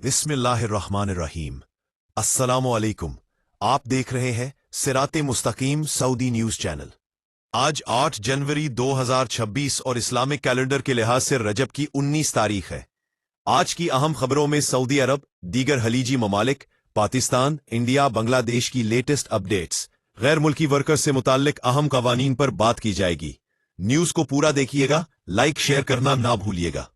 बिस्मिल्लाहिर्रहमानिर्रहीम। अस्सलामुअलैकुम। आप देख रहे हैं सिराते मुस्तकीम सऊदी न्यूज चैनल। आज 8 जनवरी 2026 और इस्लामिक कैलेंडर के लिहाज से रजब की 19 तारीख है। आज की अहम खबरों में सऊदी अरब, दीगर खलीजी ममालिक, पाकिस्तान, इंडिया, बांग्लादेश की लेटेस्ट अपडेट्स, गैर मुल्की वर्कर्स से मुताल्लिक अहम कवानीन पर बात की जाएगी। न्यूज को पूरा देखिएगा, लाइक शेयर करना ना भूलिएगा।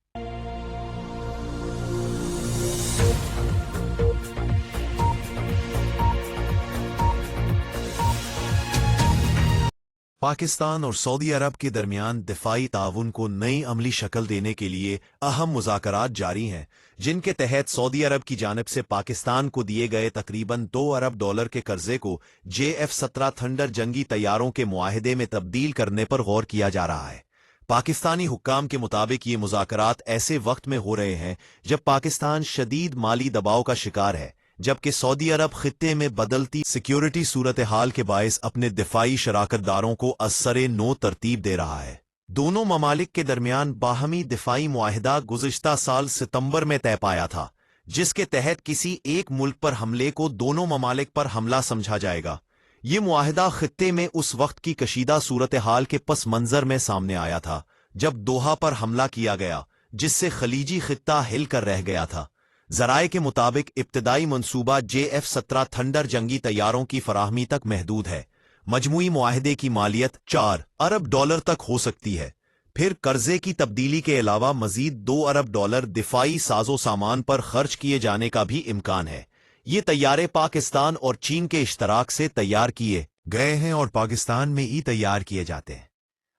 पाकिस्तान और सऊदी अरब के दरमियान दिफाई ताउन को नई अमली शक्ल देने के लिए अहम मुज़ाकरात जारी हैं, जिनके तहत सऊदी अरब की जानिब से पाकिस्तान को दिए गए तकरीबन $2 अरब के कर्जे को JF-17 थंडर जंगी तैयारों के मुआहदे में तब्दील करने पर गौर किया जा रहा है। पाकिस्तानी हुक्काम के मुताबिक ये मुज़ाकरात ऐसे वक्त में हो रहे हैं जब पाकिस्तान शदीद माली दबाव का शिकार है, जबकि सऊदी अरब खित्ते में बदलती सिक्योरिटी सूरत हाल के बायस अपने दिफाई शराकतदारों को असरे नो तरतीब दे रहा है। दोनों ममालिक के दरमियान बाहमी दिफाई मुआहिदा गुज़िश्ता साल सितंबर में तय पाया था, जिसके तहत किसी एक मुल्क पर हमले को दोनों ममालिक पर हमला समझा जाएगा। ये मुआहिदा खित्ते में उस वक्त की कशीदा सूरत हाल के पस मंजर में सामने आया था जब दोहा पर हमला किया गया, जिससे खलीजी खित्ता हिल कर रह गया था। ज़राए के मुताबिक इब्तदाई मंसूबा JF-17 थंडर जंगी तैयारों की फराहमी तक महदूद है। मजमूई मुआहदे की मालियत $4 अरब तक हो सकती है। फिर कर्जे की तब्दीली के अलावा मजीद $2 अरब दिफाई साजो सामान पर खर्च किए जाने का भी इम्कान है। ये तैयारे पाकिस्तान और चीन के इश्तराक से तैयार किए गए हैं और पाकिस्तान में ही तैयार किए जाते हैं।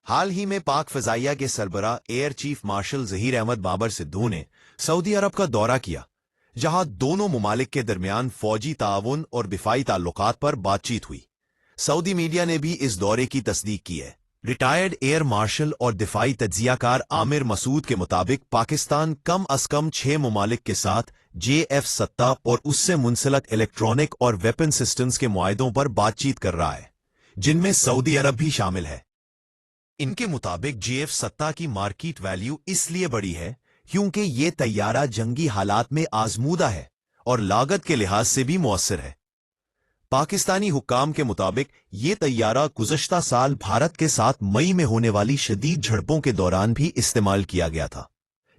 हाल ही में पाक फ़ज़ाइया के सरबराह air chief marshal Zaheer Ahmed Babar Sidhu ने सऊदी अरब का दौरा किया, जहां दोनों ममालिक के दरमियान फौजी ताउन और दिफाई ताल्लुकात पर बातचीत हुई। सऊदी मीडिया ने भी इस दौरे की तस्दीक की है। रिटायर्ड एयर मार्शल और दिफाई तज्जियाकार आमिर मसूद के मुताबिक पाकिस्तान कम अज कम 6 ममालिक के साथ JF-17 और उससे मुंसलक इलेक्ट्रॉनिक और वेपन सिस्टम्स के मुआहिदों पर बातचीत कर रहा है, जिनमें सऊदी अरब भी शामिल है। इनके मुताबिक JF-17 की मार्केट वैल्यू इसलिए बड़ी है क्योंकि ये तैयारा जंगी हालात में आजमूदा है और लागत के लिहाज से भी मुअस्सर है। पाकिस्तानी हुक्काम के मुताबिक ये तैयारा गुज़श्ता साल भारत के साथ मई में होने वाली शदीद झड़पों के दौरान भी इस्तेमाल किया गया था,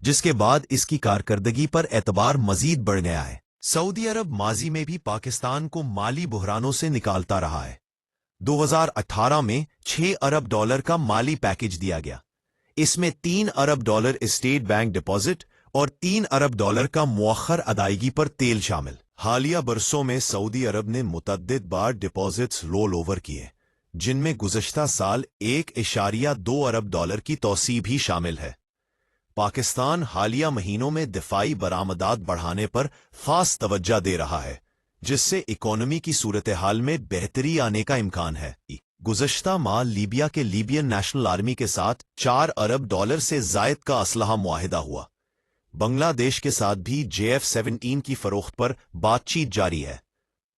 जिसके बाद इसकी कारकर्दगी पर एतबार मजीद बढ़ गया है। सऊदी अरब माजी में भी पाकिस्तान को माली बुहरानों से निकालता रहा है। 2018 में $6 अरब का माली पैकेज दिया गया। इसमें $3 अरब स्टेट बैंक डिपॉजिट और $3 अरब का मुअख्खर अदायगी पर तेल शामिल। हालिया बरसों में सऊदी अरब ने मुतअद्दिद बार डिपॉजिट्स रोल ओवर किए, जिनमें गुज़श्ता साल $1.2 अरब की तौसी भी शामिल है। पाकिस्तान हालिया महीनों में दिफाई बरामदात बढ़ाने पर खास तवज्जो दे रहा है, जिससे इकोनॉमी की सूरत हाल में बेहतरी आने का इम्कान है। गुज़श्ता माह लीबिया के लीबियन नेशनल आर्मी के साथ $4 अरब से ज़ायद का असलहा मुआहिदा हुआ। बांग्लादेश के साथ भी JF-17 की फरोख्त पर बातचीत जारी है।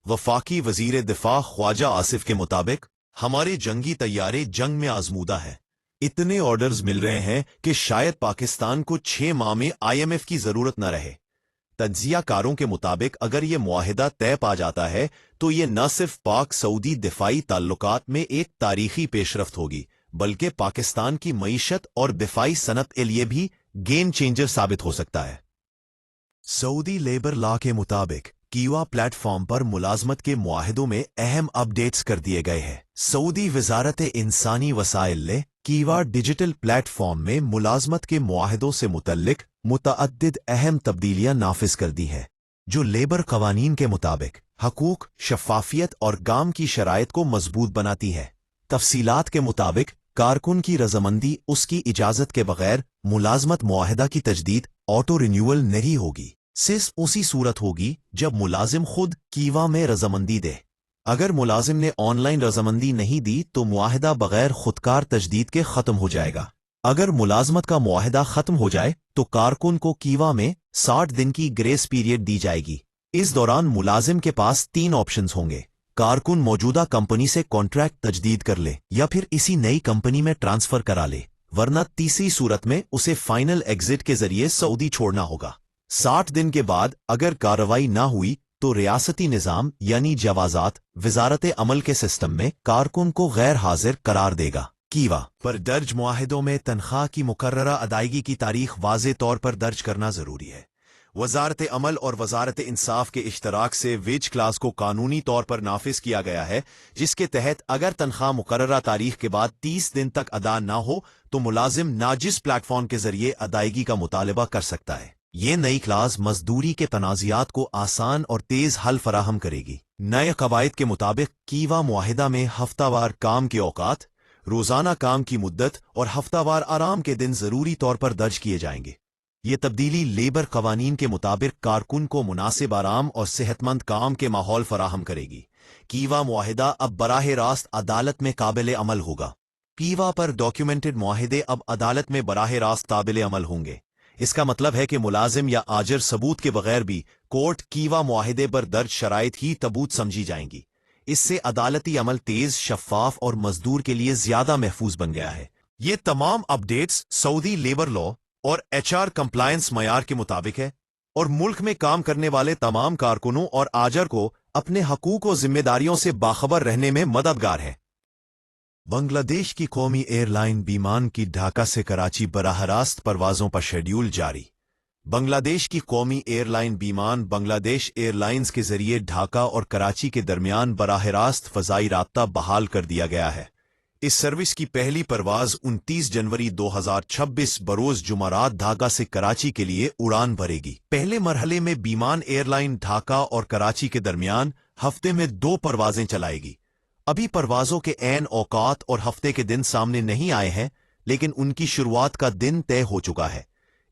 वफाकी वजीर दिफा ख्वाजा आसिफ के मुताबिक हमारे जंगी तैयारे जंग में आजमूदा है। इतने ऑर्डर्स मिल रहे हैं कि शायद पाकिस्तान को 6 माह में IMF की जरूरत न रहे। तज्जियाकारों के मुताबिक अगर ये मुआहिदा तय पा जाता है तो ये न सिर्फ पाक सऊदी दिफाई ताल्लुकात में एक तारीखी पेशरफ्त होगी, बल्कि पाकिस्तान की मईशत और दिफाई सनत के लिए भी गेम चेंजर साबित हो सकता है। सऊदी लेबर लॉ के मुताबिक कीवा प्लेटफॉर्म पर मुलाजमत के मुआहिदों में अहम अपडेट्स कर दिए गए हैं। सऊदी वजारत इंसानी वसाइल ने कीवा डिजिटल प्लेटफॉर्म में मुलाजमत के मुआहिदों से मुतल्लिक मुतअद्दिद अहम तब्दीलियां नाफिज कर दी हैं, जो लेबर कवानीन के मुताबिक हकूक, शफाफियत और काम की शराइत को मजबूत बनाती है। तफसीलात के मुताबिक कारकुन की रजामंदी उसकी इजाजत के बगैर मुलाजमत मुआहिदा की तजदीद ऑटो रिन्यूअल नहीं होगी, सिर्फ उसी सूरत होगी जब मुलाजिम खुद कीवा में रजामंदी दे। अगर मुलाजिम ने ऑनलाइन रजामंदी नहीं दी तो मुआहिदा बगैर खुदकार तजदीद के खत्म हो जाएगा। अगर मुलाजमत का मुआहिदा खत्म हो जाए तो कारकुन को कीवा में 60 दिन की ग्रेस पीरियड दी जाएगी। इस दौरान मुलाजिम के पास 3 ऑप्शंस होंगे: कारकुन मौजूदा कंपनी से कॉन्ट्रैक्ट तजदीद कर ले या फिर इसी नई कंपनी में ट्रांसफर करा ले, वरना तीसरी सूरत में उसे फाइनल एग्जिट के जरिए सऊदी छोड़ना होगा। 60 दिन के बाद अगर कार्रवाई ना हुई तो रियासती निज़ाम यानी जवाजात वजारत अमल के सिस्टम में कारकुन को गैर हाजिर करार देगा। कीवा पर दर्ज मुआहिदों में तनख्वाह की मुकर्ररा अदायगी की तारीख वाज़े तौर पर दर्ज करना जरूरी है। वजारत अमल और वजारत इंसाफ के इश्तराक से वेज क्लास को कानूनी तौर पर नाफिज किया गया है, जिसके तहत अगर तनख्वाह मुकर्ररा तारीख के बाद 30 दिन तक अदा ना हो तो मुलाजिम नाजिस प्लेटफॉर्म के जरिए अदायगी का मुतालबा कर सकता है। ये नई क्लास मजदूरी के तनाज़ियात को आसान और तेज हल फराहम करेगी। नए कवायद के मुताबिक कीवा मुआहिदा में हफ्तावार काम के औकात, रोजाना काम की मुद्दत और हफ्तावार आराम के दिन जरूरी तौर पर दर्ज किए जाएंगे। ये तब्दीली लेबर कवानीन के मुताबिक कारकुन को मुनासिब आराम और सेहतमंद काम के माहौल फराहम करेगी। कीवा मुआहिदा अब बराह रास्त अदालत में काबिल अमल होगा। कीवा पर डॉक्यूमेंटेड मुआहिदे अब अदालत में बराह रास्त काबिल अमल होंगे। इसका मतलब है कि मुलाजिम या आजर सबूत के बगैर भी कोर्ट कीवा मुआहिदे पर दर्ज शराइत ही तबूत समझी जाएंगी। इससे अदालती अमल तेज, शफाफ और मजदूर के लिए ज्यादा महफूज बन गया है। ये तमाम अपडेट्स सऊदी लेबर लॉ और HR कंप्लायंस मयार के मुताबिक है और मुल्क में काम करने वाले तमाम कारकुनों और आजर को अपने हकूक और जिम्मेदारियों से बाखबर रहने में मददगार है। बांग्लादेश की कौमी एयरलाइन विमान की ढाका से कराची बराह रास्त परवाजों पर शेड्यूल जारी। बांग्लादेश की कौमी एयरलाइन विमान बांग्लादेश एयरलाइंस के जरिए ढाका और कराची के दरमियान बराह रास्त फजाई राब्ता बहाल कर दिया गया है। इस सर्विस की पहली परवाज 29 जनवरी 2026 बरोज जुमारात ढाका से कराची के लिए उड़ान भरेगी। पहले मरहले में विमान एयरलाइन ढाका और कराची के दरमियान हफ्ते में 2 परवाजें चलाएगी। अभी परवाजों के ऐन औकात और हफ्ते के दिन सामने नहीं आए हैं, लेकिन उनकी शुरुआत का दिन तय हो चुका है।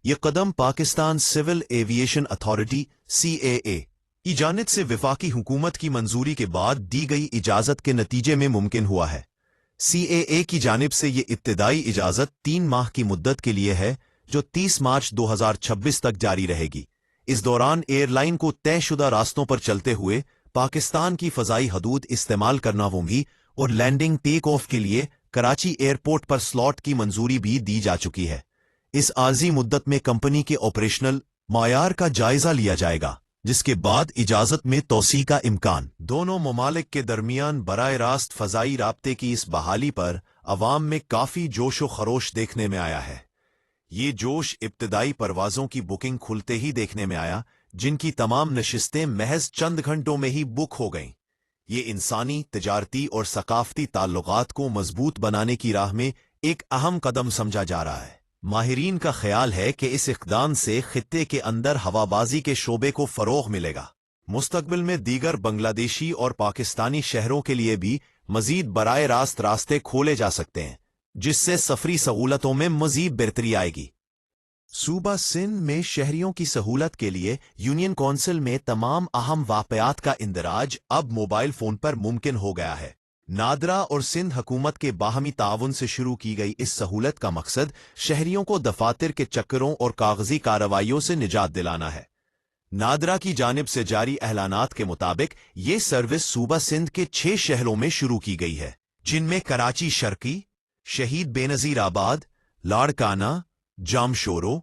ये कदम Pakistan civil aviation authority CAA की जानिब से विफाकी हुकूमत की मंजूरी के बाद दी गई इजाजत के नतीजे में मुमकिन हुआ है। CAA की जानिब से ये इब्तिदाई इजाजत 3 माह की मुद्दत के लिए है, जो 30 मार्च 2026 तक जारी रहेगी। इस दौरान एयरलाइन को तयशुदा रास्तों पर चलते हुए पाकिस्तान की फजाई हदूद इस्तेमाल करना होगी और लैंडिंग टेक ऑफ के लिए कराची एयरपोर्ट पर स्लॉट की मंजूरी भी दी जा चुकी है। इस आर्जी मुद्दत में कंपनी के ऑपरेशनल मायार का जायजा लिया जाएगा, जिसके बाद इजाजत में तोसी का इम्कान। दोनों ममालिक के दरमियान बराह रास्त फजाई राब्ते की इस बहाली पर अवाम में काफी जोश व खरोश देखने में आया है। ये जोश इब्तिदाई परवाजों की बुकिंग खुलते ही देखने में आया, जिनकी तमाम नशिस्तें महज चंद घंटों में ही बुक हो गईं। ये इंसानी, तिजारती और सकाफती ताल्लुकात को मजबूत बनाने की राह में एक अहम कदम समझा जा रहा है। माहिरीन का ख्याल है कि इस इक़दाम से खित्ते के अंदर हवाबाजी के शोबे को फरोग मिलेगा। मुस्तकबिल में दीगर बांग्लादेशी और पाकिस्तानी शहरों के लिए भी मजीद बराह रास्त रास्ते खोले जा सकते हैं, जिससे सफरी सहूलतों में मजीद बेहतरी आएगी। सूबा सिंध में शहरियों की सहूलत के लिए यूनियन कौंसिल में तमाम अहम वाक़यात का इंदराज अब मोबाइल फोन पर मुमकिन हो गया है। नादरा और सिंध हुकूमत के बाहमी ताउन से शुरू की गई इस सहूलत का मकसद शहरियों को दफातर के चक्करों और कागजी कार्रवाइयों से निजात दिलाना है। नादरा की जानिब से जारी एलानात के मुताबिक ये सर्विस सूबा सिंध के 6 शहरों में शुरू की गई है, जिनमें कराची शर्की, शहीद बेनजीर आबाद, लाड़काना, जामशोरो,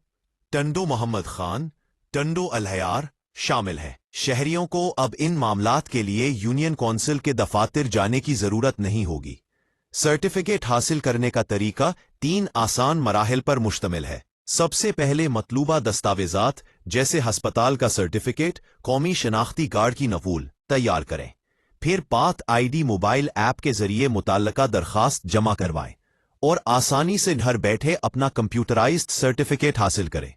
टंडो मोहम्मद खान, टंडो अलहयार शामिल है। शहरियों को अब इन मामलात के लिए यूनियन कौंसिल के दफातर जाने की जरूरत नहीं होगी। सर्टिफिकेट हासिल करने का तरीका 3 आसान मराहिल पर मुश्तमिल है। सबसे पहले मतलूबा दस्तावेजात जैसे हस्पताल का सर्टिफिकेट, कौमी शनाख्ती कार्ड की नकूल तैयार करें। फिर पाक ID मोबाइल ऐप के जरिए मुताल्लिका दरखास्त जमा करवाएं और आसानी से घर बैठे अपना कंप्यूटराइज्ड सर्टिफिकेट हासिल करें।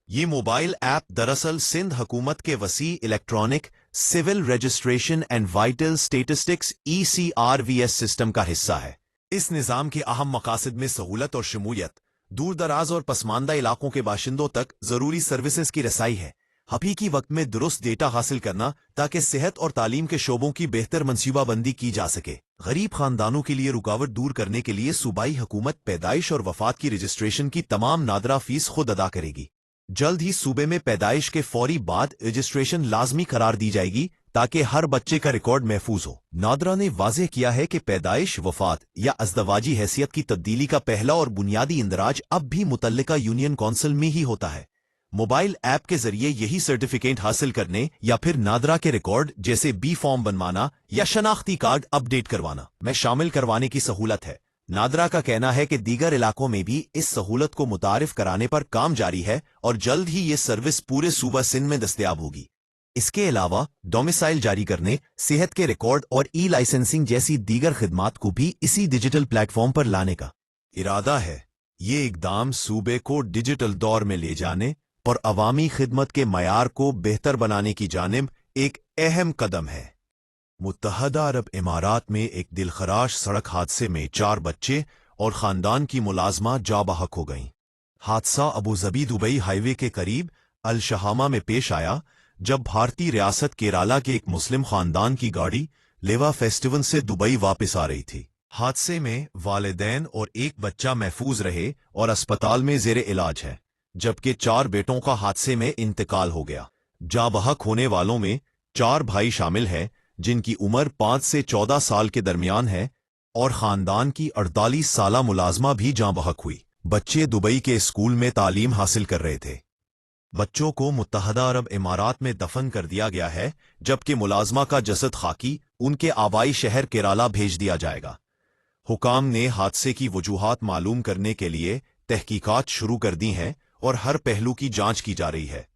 ये मोबाइल ऐप दरअसल सिंध हुकूमत के वसी electronic civil registration and vital statistics ECRVS system का हिस्सा है। इस निज़ाम के अहम मकासद में सहूलत और शमूलियत, दूर दराज और पसमानदा इलाकों के बाशिंदों तक जरूरी सर्विसेज की रसाई है। हकीकी वक्त में दुरुस्त डेटा हासिल करना ताकि सेहत और तालीम के शोबों की बेहतर मनसूबाबंदी की जा सके। गरीब खानदानों के लिए रुकावट दूर करने के लिए सूबाई हुकूमत पैदाइश और वफात की रजिस्ट्रेशन की तमाम नादरा फीस खुद अदा करेगी। जल्द ही सूबे में पैदाइश के फौरी बाद रजिस्ट्रेशन लाजमी करार दी जाएगी ताकि हर बच्चे का रिकॉर्ड महफूज हो। नादरा ने वाज़ेह किया है कि पैदाइश, वफात या अज़दवाजी हैसियत की तब्दीली का पहला और बुनियादी इंदराज अब भी मुतल्लिका यूनियन कौंसिल में ही होता है। मोबाइल ऐप के जरिए यही सर्टिफिकेट हासिल करने या फिर नादरा के रिकॉर्ड जैसे बी फॉर्म बनवाना या शनाख्ती कार्ड अपडेट करवाना में शामिल करवाने की सहूलत है। नादरा का कहना है कि दीगर इलाकों में भी इस सहूलत को मुतारिफ कराने पर काम जारी है और जल्द ही ये सर्विस पूरे सूबा सिंध में दस्तयाब होगी। इसके अलावा डोमिसाइल जारी करने, सेहत के रिकॉर्ड और ई लाइसेंसिंग जैसी दीगर खिदमात को भी इसी डिजिटल प्लेटफॉर्म पर लाने का इरादा है। ये इकदाम सूबे को डिजिटल दौर में ले जाने और अवामी खिदमत के मयार को बेहतर बनाने की जानिब एक अहम कदम है। मुत्तहदा अरब इमारात में एक दिलखराश सड़क हादसे में 4 बच्चे और खानदान की मुलाजमा जाँ बहक हो गईं। हादसा अबूजबी दुबई हाईवे के करीब अल शहामा में पेश आया, जब भारतीय रियासत केराला के एक मुस्लिम खानदान की गाड़ी लेवा फेस्टिवल से दुबई वापस आ रही थी। हादसे में वालिदैन और एक बच्चा महफूज रहे और अस्पताल में जेर इलाज है, जबकि 4 बेटों का हादसे में इंतकाल हो गया। जाँ बहक होने वालों में 4 भाई शामिल हैं, जिनकी उम्र 5 से 14 साल के दरमियान है, और खानदान की 48 साला मुलाजमा भी जाँ बहक हुई। बच्चे दुबई के स्कूल में तालीम हासिल कर रहे थे। बच्चों को मुत्तहदा अरब इमारात में दफन कर दिया गया है, जबकि मुलाजमा का जसद खाकी उनके आबाई शहर केराला भेज दिया जाएगा। हुकाम ने हादसे की वजूहात मालूम करने के लिए तहकीकात शुरू कर दी हैं और हर पहलू की जांच की जा रही है।